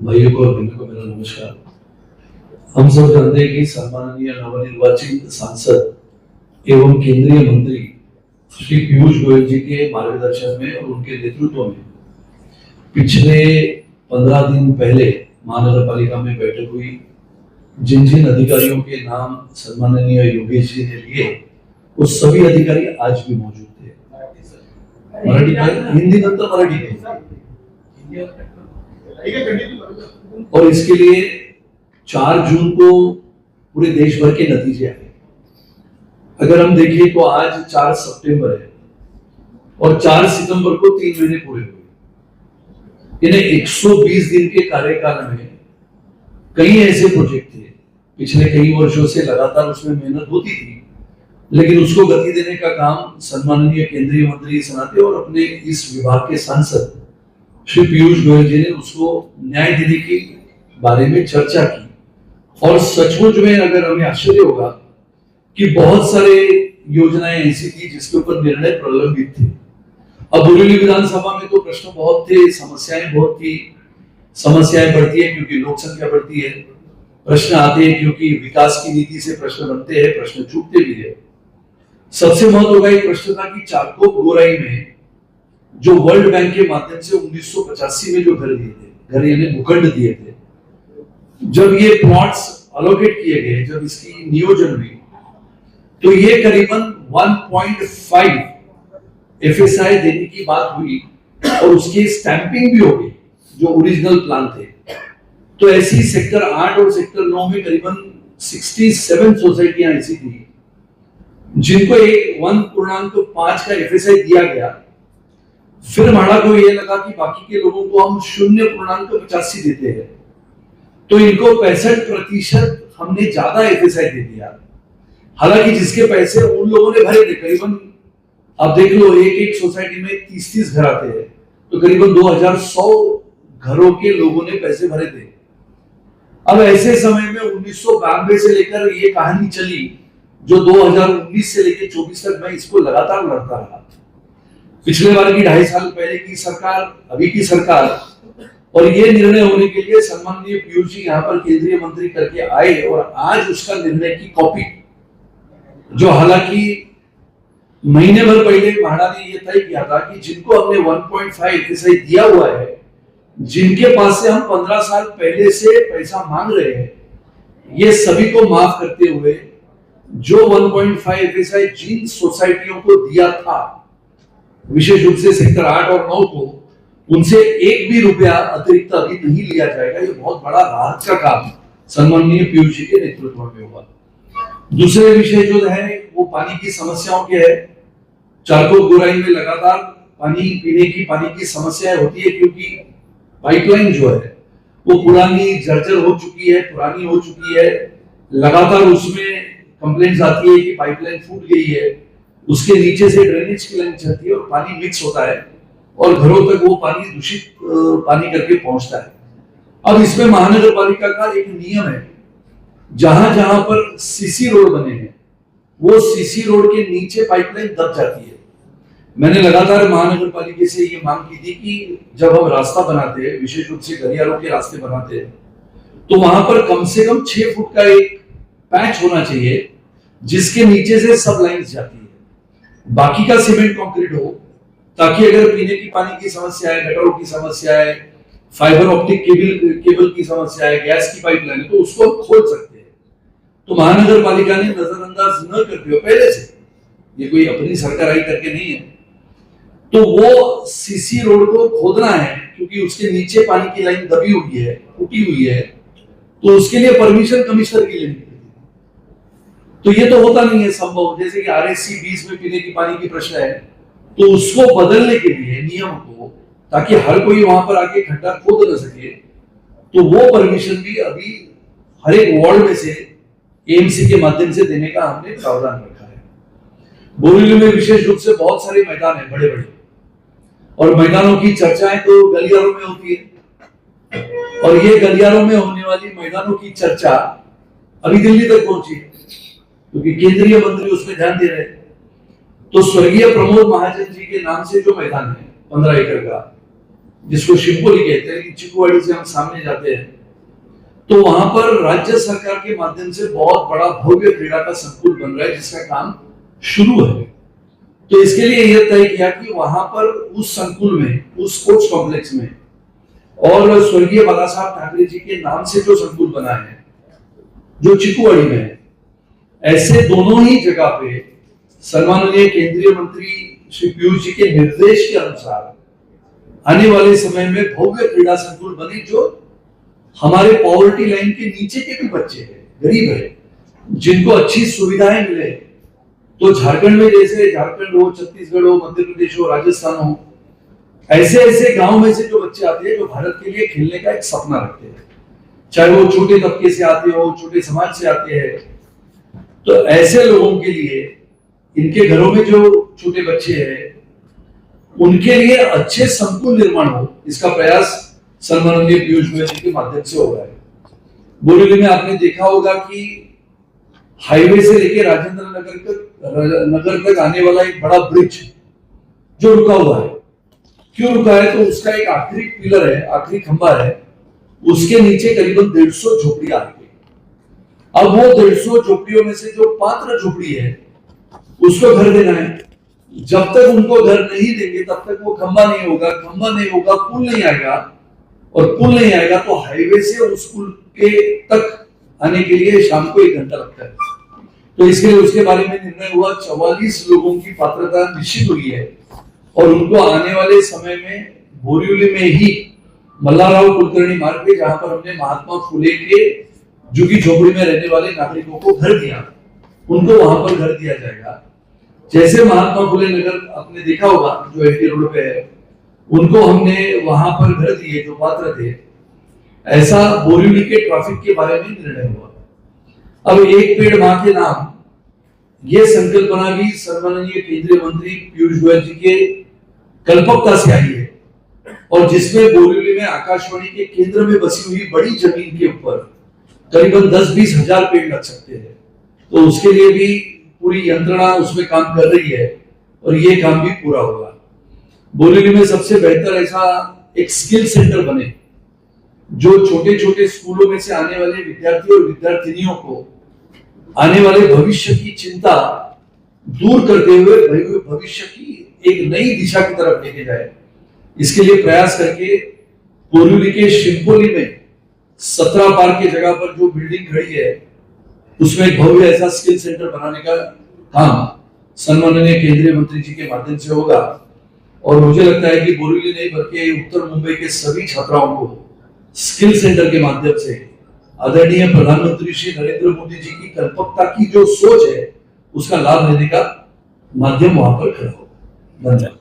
भाइयों को और बहनों को मेरा नमस्कार। हम सब जानते हैं कि सम्माननीय नवनिर्वाचित सांसद एवं केंद्रीय मंत्री श्री पीयूष गोयल जी के मार्गदर्शन में और उनके नेतृत्व में पिछले 15 दिन पहले महानगर पालिका में बैठक हुई। जिन जिन अधिकारियों के नाम सम्माननीय योगेश जी ने लिए वो सभी अधिकारी आज भी मौजूद थे। मराठी हिंदी नंतर मराठी और इसके लिए 4 जून को पूरे देश भर के नतीजे आए। अगर हम देखें तो आज 4 सितंबर है और 4 सितंबर को 3 महीने पूरे हुए। इन्हें 120 दिन के कार्यकाल में कई ऐसे प्रोजेक्ट थे, पिछले कई वर्षों से लगातार उसमें मेहनत होती थी, लेकिन उसको गति देने का काम सम्माननीय केंद्रीय मंत्री इस नाते और अपने इस विभाग के सांसद श्री पीयूष गोयल जी ने उसको न्याय देने के बारे में चर्चा की। और सचमुच में अगर हमें आश्चर्य होगा कि बहुत सारे योजनाएं ऐसी थी जिसके ऊपर निर्णय प्रलंबित थे। अब बोरीवली विधानसभा में तो प्रश्न बहुत थे, समस्याएं बहुत थी। समस्याएं बढ़ती है क्योंकि लोक संख्या बढ़ती है, प्रश्न आते हैं क्योंकि विकास की नीति से प्रश्न बनते हैं, प्रश्न चूकते भी है। सबसे महत्व का एक प्रश्न था कि चारकोप गोराई में जो वर्ल्ड बैंक के माध्यम से 1985 में जो घर दिए थे, घर यानी भूखंड दिए थे, जब ये प्लॉट्स अलोकेट किए गए, जब इसकी नियोजन हुई तो ये करीबन 1.5 एफएसआई देने की बात हुई और उसकी स्टैंपिंग भी हो गई जो ओरिजिनल प्लान थे। तो ऐसी सेक्टर 8 और सेक्टर 9 में करीबन 67 सोसाइटियां ऐसी थी जिनको एक 1.5 का एफएसआई दिया गया। फिर माड़ा को ये लगा कि बाकी के लोगों को हम 0.85 देते हैं, तो इनको 65% हमने ज्यादा एफएसआई दे दिया। हालांकि जिसके पैसे उन लोगों ने भरे थे, करीबन आप देख लो एक सोसाइटी में 30 घर आते हैं, तो करीबन 2100 घरों के लोगों ने पैसे भरे थे। अब ऐसे समय में 1992 से लेकर ये कहानी चली, जो 2019 से लेकर 24 तक मैं इसको लगातार लड़ता रहा। पिछले बार की 2.5 साल पहले की सरकार, अभी की सरकार, और ये निर्णय होने के लिए सम्माननीय पीयूष जी यहाँ पर केंद्रीय मंत्री करके आए और आज उसका निर्णय की कॉपी, जो हालांकि महीने भर पहले म्हाडा ने यह तय किया था कि जिनको हमने 1.5 एफएसआई दिया हुआ है, जिनके पास से हम 15 साल पहले से पैसा मांग रहे हैं, ये सभी को माफ करते हुए जो 1.5 एफएसआई जिन सोसाइटियों को दिया था, विशेष रूप से सेक्टर 8 और 9 को, उनसे एक भी रुपया अतिरिक्त अभी नहीं लिया जाएगा। ये बहुत बड़ा राहत का काम सम्माननीय पीयूष जी के नेतृत्व में हुआ। दूसरे विषय जो है वो पानी की समस्याओं के है। चारकोप गोराई में लगातार पानी पीने की पानी की समस्या होती है क्योंकि पाइपलाइन जो है वो पुरानी जर्जर हो चुकी है, पुरानी हो चुकी है। लगातार उसमें कंप्लेंट्स आती है कि पाइपलाइन फूट गई है, उसके नीचे से ड्रेनेज की लाइन चलती है और पानी मिक्स होता है और घरों तक वो पानी दूषित पानी करके पहुंचता है। अब इसमें महानगर पालिका का एक नियम है, जहां जहां पर सीसी रोड बने हैं वो सीसी रोड के नीचे पाइपलाइन दब जाती है। मैंने लगातार महानगर पालिका से ये मांग की थी कि जब हम रास्ता बनाते हैं, विशेष रूप से गलियारों के रास्ते बनाते हैं, तो वहां पर कम से कम 6 फुट का एक पैच होना चाहिए जिसके नीचे से सब लाइन्स जाती है, बाकी का सीमेंट कंक्रीट हो, ताकि अगर पीने की पानी की समस्या है, गटरों की समस्या है, फाइबर ऑप्टिक केबल की समस्या है, गैस की पाइपलाइन है, तो उसको खोल सकते हैं। तो महानगर पालिका ने नजरअंदाज न करते हुए पहले से, ये कोई अपनी सरकार करके नहीं है, तो वो सीसी रोड को खोदना है क्योंकि उसके नीचे पानी की लाइन दबी हुई है, टूटी हुई है, तो उसके लिए परमिशन कमिश्नर की लेनी। तो ये तो होता नहीं है संभव। जैसे कि आरएससी 20 में पीने की पानी की प्रश्न है, तो उसको बदलने के लिए नियम को, ताकि हर कोई वहां पर आके खड्डा खोद न सके, तो वो परमिशन भी अभी हर एक वार्ड में से एएमसी के माध्यम से देने का हमने प्रावधान रखा है। बोरीवली में विशेष रूप से बहुत सारे मैदान है बड़े बड़े, और मैदानों की चर्चाएं तो गलियारों में होती है, और ये गलियारों में होने वाली मैदानों की चर्चा अभी दिल्ली तक पहुंची है क्योंकि केंद्रीय मंत्री उसमें ध्यान दे रहे हैं। तो स्वर्गीय प्रमोद महाजन जी के नाम से जो मैदान है 15 एकड़ का, जिसको शिवपुरी कहते हैं, चिकुवाड़ी से हम सामने जाते हैं तो वहां पर राज्य सरकार के माध्यम से बहुत बड़ा भव्य क्रीड़ा का संकुल बन रहा है जिसका काम शुरू है। तो इसके लिए यह तय किया कि वहां पर उस संकुल में, उस स्पोर्ट्स कॉम्प्लेक्स में, और स्वर्गीय बाला साहब ठाकरे जी के नाम से जो संकुल बना है जो चिकुवाड़ी में है, ऐसे दोनों ही जगह पे सम्माननीय केंद्रीय मंत्री श्री पीयूष जी के निर्देश के अनुसार आने वाले समय में भव्य क्रीड़ा संकुल बने जो हमारे पॉवर्टी लाइन के नीचे के भी बच्चे हैं, गरीब है, जिनको अच्छी सुविधाएं मिले। तो झारखंड में जैसे झारखंड हो, छत्तीसगढ़ हो, मध्य प्रदेश हो, राजस्थान हो, ऐसे ऐसे गांव में से जो बच्चे आते हैं जो भारत के लिए खेलने का एक सपना रखते हैं, चाहे वो छोटे तबके से आते हो, छोटे समाज से आते हैं, तो ऐसे लोगों के लिए इनके घरों में जो छोटे बच्चे हैं उनके लिए अच्छे संकुल निर्माण हो, इसका प्रयास सम्माननीय पीयूष गोयल जी के माध्यम से हो रहा है। बोरीवली में आपने देखा होगा कि हाईवे से लेकर राजेंद्र नगर तक आने वाला एक बड़ा ब्रिज जो रुका हुआ है, क्यों रुका है? तो उसका एक आखिरी पिलर है, आखिरी खंबा है, उसके नीचे करीबन 150 झोपड़ियां आएंगी। अब वो 150 झोपड़ियों में से जो पात्र झोपड़ी है उसको घर देना है। जब तक उनको घर नहीं देंगे तब तक वो खंबा नहीं होगा, खंबा नहीं होगा, पुल नहीं आएगा, और पुल नहीं आएगा तो हाईवे से उस पुल के तक आने के लिए शाम को 1 घंटा लगता है। तो इसके लिए उसके बारे में निर्णय हुआ, 44 लोगों की पात्रता निश्चित हुई है और उनको आने वाले समय में बोरीवली में ही मल्लाराव कुलकर्णी मार्ग पे, जहां पर हमने महात्मा फुले के झुग्गी झोपड़ी में रहने वाले नागरिकों को घर दिया, उनको वहां पर घर दिया जाएगा। जैसे महात्मा फुले नगर आपने देखा होगा जो एटी रोड पे है, उनको हमने वहां पर घर दिए जो पात्र थे, ऐसा बोरीवली के ट्रैफिक के बारे में निर्णय हुआ। अब एक पेड़ मां के नाम, ये संकल्पना भी सम्माननीय केंद्रीय मंत्री पीयूष गोयल जी के कल्पकता से आई है, और जिसमें बोरीवली में आकाशवाणी के केंद्र में बसी हुई बड़ी जमीन के ऊपर करीबन 10-20 हजार पेड़ लग सकते हैं। तो उसके लिए भी पूरी यंत्रणा उसमें काम कर रही है और ये काम भी पूरा होगा। बोरीवली में सबसे बेहतर ऐसा एक स्किल सेंटर बने जो छोटे छोटे स्कूलों में से आने वाले विद्यार्थी और विद्यार्थिनियों को आने वाले भविष्य की चिंता दूर करते हुए भविष्य की एक नई दिशा की तरफ लेके जाए। इसके लिए प्रयास करके बोरीवली के शिवपुरी में 17 पार्क की जगह पर जो बिल्डिंग खड़ी है उसमें एक भव्य ऐसा स्किल सेंटर बनाने का काम सम्माननीय केंद्रीय मंत्री जी के माध्यम से होगा। और मुझे लगता है कि बोरीवली नहीं बल्कि उत्तर मुंबई के सभी छात्राओं को स्किल सेंटर के माध्यम से आदरणीय प्रधानमंत्री श्री नरेंद्र मोदी जी की कल्पकता की जो सोच है उसका लाभ लेने का माध्यम वहां पर खड़ा होगा। धन्यवाद।